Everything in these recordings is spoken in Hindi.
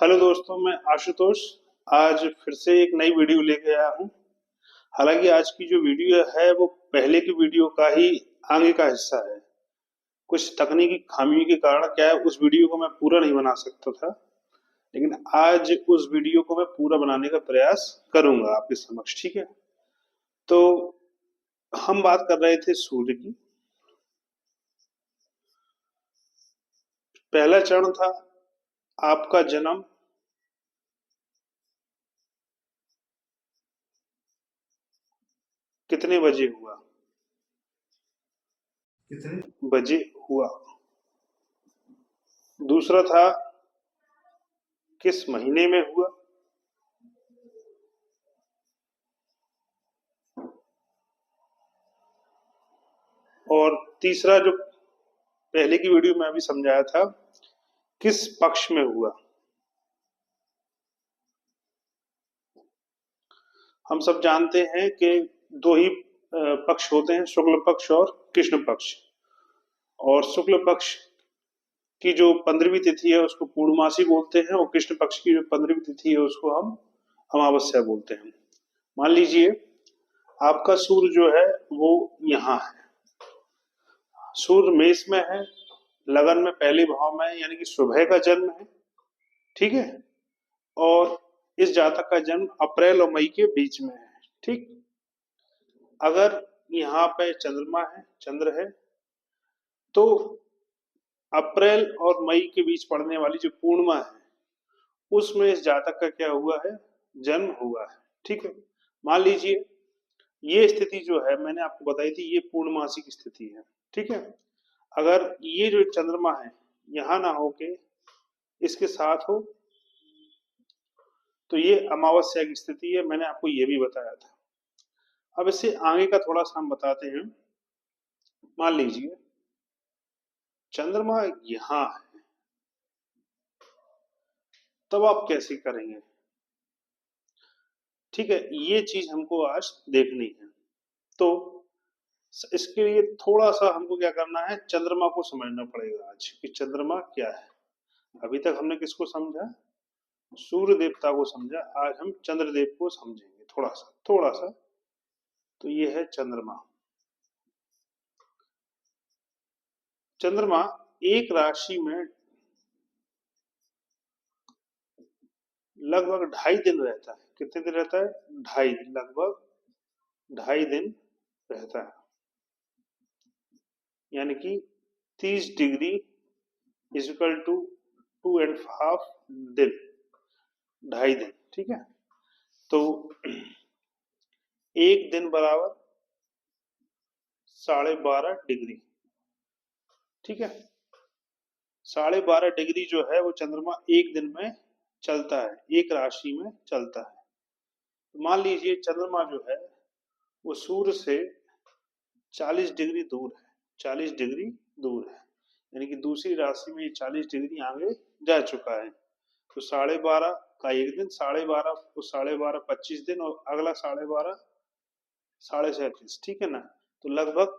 हेलो दोस्तों, मैं आशुतोष आज फिर से एक नई वीडियो लेके आया हूँ। हालांकि आज की जो वीडियो है वो पहले की वीडियो का ही आगे का हिस्सा है। कुछ तकनीकी खामियों के कारण क्या है, उस वीडियो को मैं पूरा नहीं बना सकता था, लेकिन आज उस वीडियो को मैं पूरा बनाने का प्रयास करूंगा आपके समक्ष। ठीक है, तो हम बात कर रहे थे सूर्य की। पहला चरण था आपका जन्म कितने बजे हुआ, कितने बजे हुआ। दूसरा था किस महीने में हुआ। और तीसरा जो पहले की वीडियो में अभी समझाया था, किस पक्ष में हुआ। हम सब जानते हैं कि दो ही पक्ष होते हैं, शुक्ल पक्ष और कृष्ण पक्ष। और शुक्ल पक्ष की जो 15वीं तिथि है उसको पूर्णमासी बोलते हैं, और कृष्ण पक्ष की जो 15वीं तिथि है उसको हम अमावस्या बोलते हैं। मान लीजिए आपका सूर्य जो है वो यहाँ है, सूर्य मेष में है, लगन में पहले भाव में है, यानी कि सुबह का जन्म है। ठीक है, और इस जातक का जन्म अप्रैल और मई के बीच में है। ठीक, अगर यहाँ पे चंद्रमा है, चंद्र है, तो अप्रैल और मई के बीच पड़ने वाली जो पूर्णिमा है उसमें इस जातक का क्या हुआ है, जन्म हुआ है। ठीक है, मान लीजिए ये स्थिति जो है मैंने आपको बताई थी, ये पूर्णमासी की स्थिति है। ठीक है, अगर ये जो चंद्रमा है यहाँ ना होके इसके साथ हो तो ये अमावस्या की स्थिति है, मैंने आपको ये भी बताया था। अब इससे आगे का थोड़ा सा हम बताते हैं। मान लीजिए चंद्रमा यहाँ है, तब आप कैसे करेंगे। ठीक है, ये चीज हमको आज देखनी है। तो इसके लिए थोड़ा सा हमको क्या करना है, चंद्रमा को समझना पड़ेगा आज कि चंद्रमा क्या है। अभी तक हमने किसको समझा, सूर्य देवता को समझा, आज हम चंद्रदेव को समझेंगे थोड़ा सा। तो ये है चंद्रमा। चंद्रमा एक राशि में लगभग 2.5 दिन रहता है। कितने दिन रहता है, 2.5 दिन, लगभग 2.5 दिन रहता है, यानी कि 30 डिग्री इजिकल टू 2.5 दिन, 2.5 दिन। ठीक है, तो एक दिन बराबर 12.5 डिग्री। ठीक है, 12.5 डिग्री जो है वो चंद्रमा एक दिन में चलता है, एक राशि में चलता है। तो मान लीजिए चंद्रमा जो है वो सूर्य से 40 डिग्री दूर है, 40 डिग्री दूर है, यानी कि दूसरी राशि में 40 डिग्री आगे जा चुका है। तो 12.5 का एक दिन, 12.5 को 12.5 25 दिन, और अगला 12.5 37.5। ठीक है ना, तो लगभग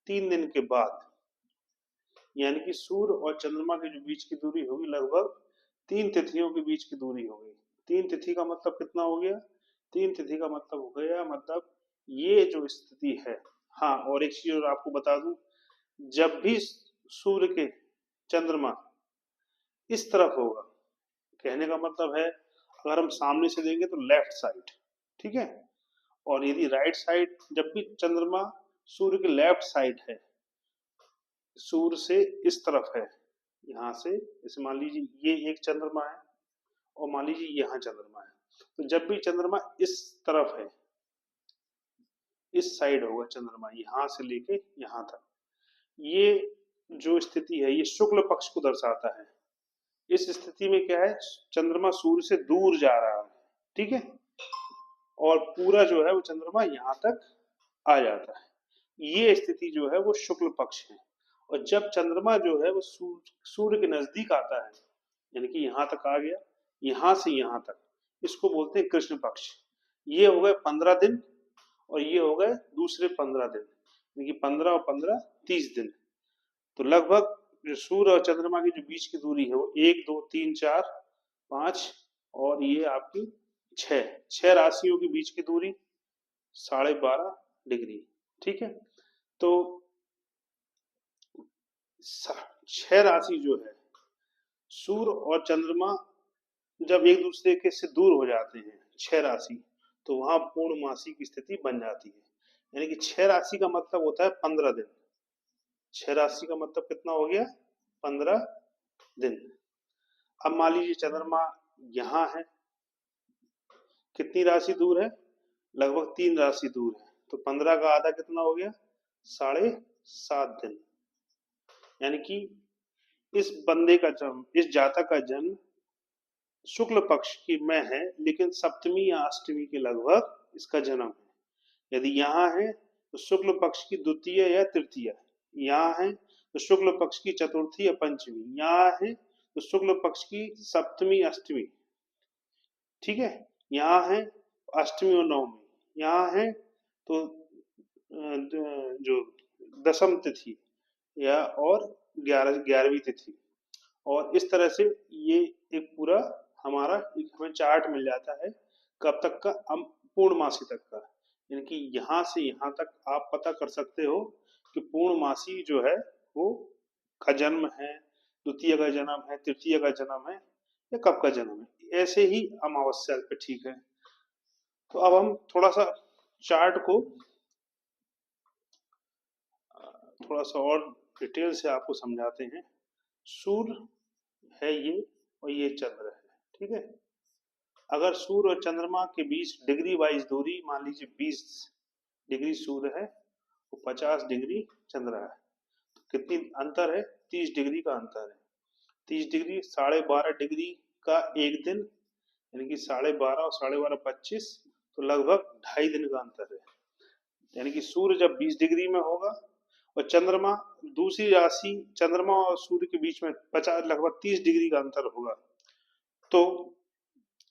3 दिन के बाद, यानी कि सूर्य और चंद्रमा के जो बीच की दूरी होगी लगभग 3 तिथियों के बीच की दूरी होगी। 3 तिथि का मतलब कितना हो गया, 3 तिथि का मतलब हो गया, मतलब ये जो स्थिति है। हाँ, और एक चीज और आपको बता दूं, जब भी सूर्य के चंद्रमा इस तरफ होगा, कहने का मतलब है अगर हम सामने से देंगे तो लेफ्ट साइड। ठीक है, और यदि राइट साइड, जब भी चंद्रमा सूर्य के लेफ्ट साइड है, सूर्य से इस तरफ है, यहाँ से, जैसे मान लीजिए ये एक चंद्रमा है और मान लीजिए यहाँ चंद्रमा है, तो जब भी चंद्रमा इस तरफ है, इस साइड होगा चंद्रमा, यहाँ से लेके यहाँ तक, ये जो स्थिति है ये शुक्ल पक्ष को दर्शाता है। इस स्थिति में क्या है, चंद्रमा सूर्य से दूर जा रहा है। ठीक है, और पूरा जो है वो चंद्रमा यहाँ तक आ जाता है, ये स्थिति जो है वो शुक्ल पक्ष है। और जब चंद्रमा जो है वो सूर्य के नजदीक आता है, यानी कि यहाँ तक आ गया, यहाँ से यहाँ तक, इसको बोलते हैं कृष्ण पक्ष। ये हो गए 15 दिन, और ये हो गए दूसरे 15 दिन, यानी कि 15 और 15 30 दिन। तो लगभग जो सूर्य और चंद्रमा की जो बीच की दूरी है वो 1 2 3 4 5 और ये आपकी 6 राशियों के बीच की दूरी 12.5 डिग्री। ठीक है, तो 6 राशि जो है, सूर्य और चंद्रमा जब एक दूसरे के से दूर हो जाते हैं 6 राशि, तो वहां पूर्णमासी की स्थिति बन जाती है। यानी कि 6 राशि का मतलब होता है 15 दिन। 6 राशि का मतलब कितना हो गया? 15 दिन। अब मान लीजिए चंद्रमा यहाँ है, कितनी राशि दूर है? लगभग 3 राशि दूर है, तो 15 का आधा कितना हो गया? 7.5 दिन। यानी कि इस बंदे का जन्म, इस जातक का जन्म शुक्ल पक्ष की में है, लेकिन सप्तमी या अष्टमी के लगभग इसका जन्म है। यदि यहाँ है तो शुक्ल पक्ष की द्वितीय या तृतीय, यहाँ है तो शुक्ल पक्ष की चतुर्थी या पंचमी, यहाँ है तो शुक्ल पक्ष की सप्तमी अष्टमी। ठीक है, यहाँ है अष्टमी और नवमी, यहाँ है तो जो दशम तिथि या और 11वीं तिथि। और इस तरह से ये एक पूरा हमारा एक हमें चार्ट मिल जाता है कब तक का, पूर्णमासी तक का। यानी कि यहाँ से यहाँ तक आप पता कर सकते हो कि पूर्णमासी जो है वो का जन्म है, द्वितीय का जन्म है, तृतीय का जन्म है, या कब का जन्म है। ऐसे ही अमावस्या पे। ठीक है, तो अब हम थोड़ा सा चार्ट को थोड़ा सा और डिटेल से आपको समझाते हैं। सूर्य है ये, और ये चंद्र है। ठीक है, अगर सूर्य और चंद्रमा के बीच डिग्री वाइज दूरी मान लीजिए 20 डिग्री सूर्य है, तो 50 डिग्री चंद्र है, तो कितनी अंतर है? 30 डिग्री का अंतर है। 30 डिग्री 12.5 डिग्री का एक दिन, यानी कि 12.5 और 12.5 25, तो लगभग 2.5 दिन का अंतर है। यानी कि सूर्य जब 20 डिग्री में होगा और चंद्रमा दूसरी राशि, चंद्रमा और सूर्य के बीच में 50 लगभग 30 डिग्री का अंतर होगा, तो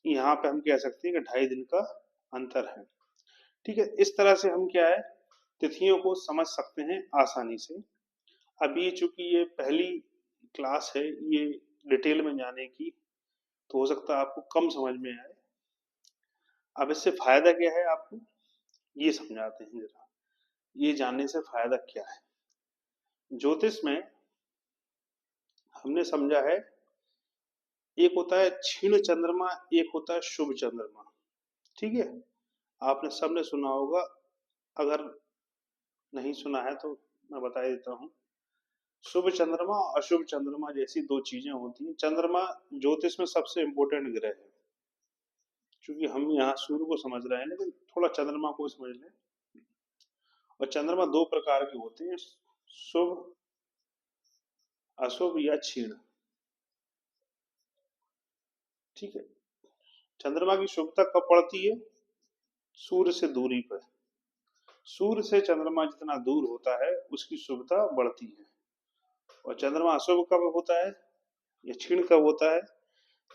यहाँ पे हम कह सकते हैं कि 2.5 दिन का अंतर है। ठीक है, इस तरह से हम क्या है, तिथियों को समझ सकते हैं आसानी से। अब ये चूंकि ये पहली क्लास है ये डिटेल में जाने की, तो हो सकता है आपको कम समझ में आए। अब इससे फायदा क्या है आपको, ये समझाते हैं जरा। ये जानने से फायदा क्या है? ज्योतिष में हमने समझा है, एक होता है क्षीण चंद्रमा, एक होता है शुभ चंद्रमा। ठीक है, आपने सबने सुना होगा, अगर नहीं सुना है तो मैं बता देता हूँ। शुभ चंद्रमा और अशुभ चंद्रमा जैसी दो चीजें होती हैं। चंद्रमा ज्योतिष में सबसे इंपॉर्टेंट ग्रह है। क्योंकि हम यहाँ सूर्य को समझ रहे हैं, लेकिन थोड़ा चंद्रमा को समझ लें। और चंद्रमा दो प्रकार के होते हैं, शुभ, अशुभ या क्षीण। ठीक है, चंद्रमा की शुभता कब पड़ती है? सूर्य से दूरी पर। सूर्य से चंद्रमा जितना दूर होता है उसकी शुभता बढ़ती है। और चंद्रमा अशुभ कब होता है या क्षीण कब होता है?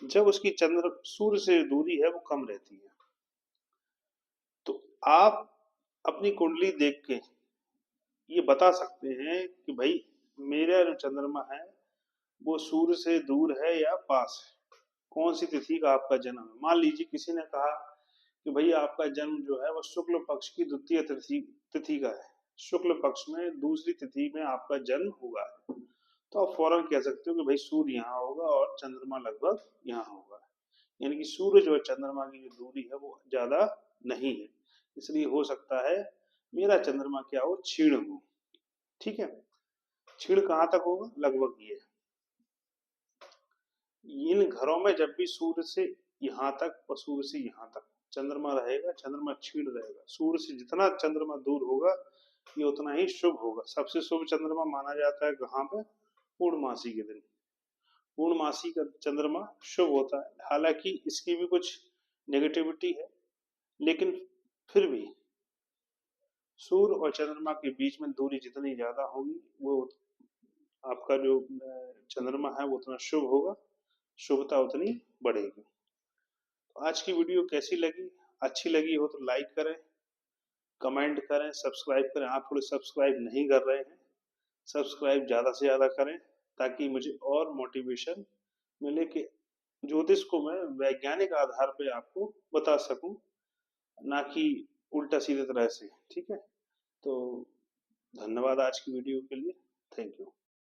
जब उसकी चंद्र सूर्य से दूरी है वो कम रहती है। तो आप अपनी कुंडली देख के ये बता सकते हैं कि भाई मेरा जो चंद्रमा है वो सूर्य से दूर है या पास है। कौन सी तिथि का आपका जन्म है? मान लीजिए किसी ने कहा कि भाई आपका जन्म जो है वो शुक्ल पक्ष की द्वितीय तिथि का है, शुक्ल पक्ष में दूसरी तिथि में आपका जन्म हुआ है, तो आप फौरन कह सकते हो कि भाई सूर्य यहाँ होगा और चंद्रमा लगभग यहाँ होगा। यानी कि सूर्य जो है चंद्रमा की जो दूरी है वो ज्यादा नहीं है, इसलिए हो सकता है मेरा चंद्रमा क्या हो, क्षीण हो। ठीक है, क्षीण कहाँ तक होगा? लगभग ये। इन घरों में जब भी सूर्य से यहाँ तक और सूर्य से यहाँ तक चंद्रमा रहेगा, चंद्रमा क्षीण रहेगा। सूर्य से जितना चंद्रमा दूर होगा ये उतना ही शुभ होगा। सबसे शुभ चंद्रमा माना जाता है कहाँ पे? पूर्णमासी के दिन। पूर्णमासी का चंद्रमा शुभ होता है। हालांकि इसकी भी कुछ नेगेटिविटी है, लेकिन फिर भी सूर्य और चंद्रमा के बीच में दूरी जितनी ज्यादा होगी वो आपका जो चंद्रमा है वो उतना शुभ होगा, शुभता उतनी बढ़ेगी। तो आज की वीडियो कैसी लगी? अच्छी लगी हो तो लाइक करें, कमेंट करें, सब्सक्राइब करें। आप थोड़े सब्सक्राइब नहीं कर रहे हैं, सब्सक्राइब ज़्यादा से ज़्यादा करें ताकि मुझे और मोटिवेशन मिले कि ज्योतिष को मैं वैज्ञानिक आधार पे आपको बता सकूं, ना कि उल्टा सीधे तरह से। ठीक है, तो धन्यवाद आज की वीडियो के लिए। Thank you.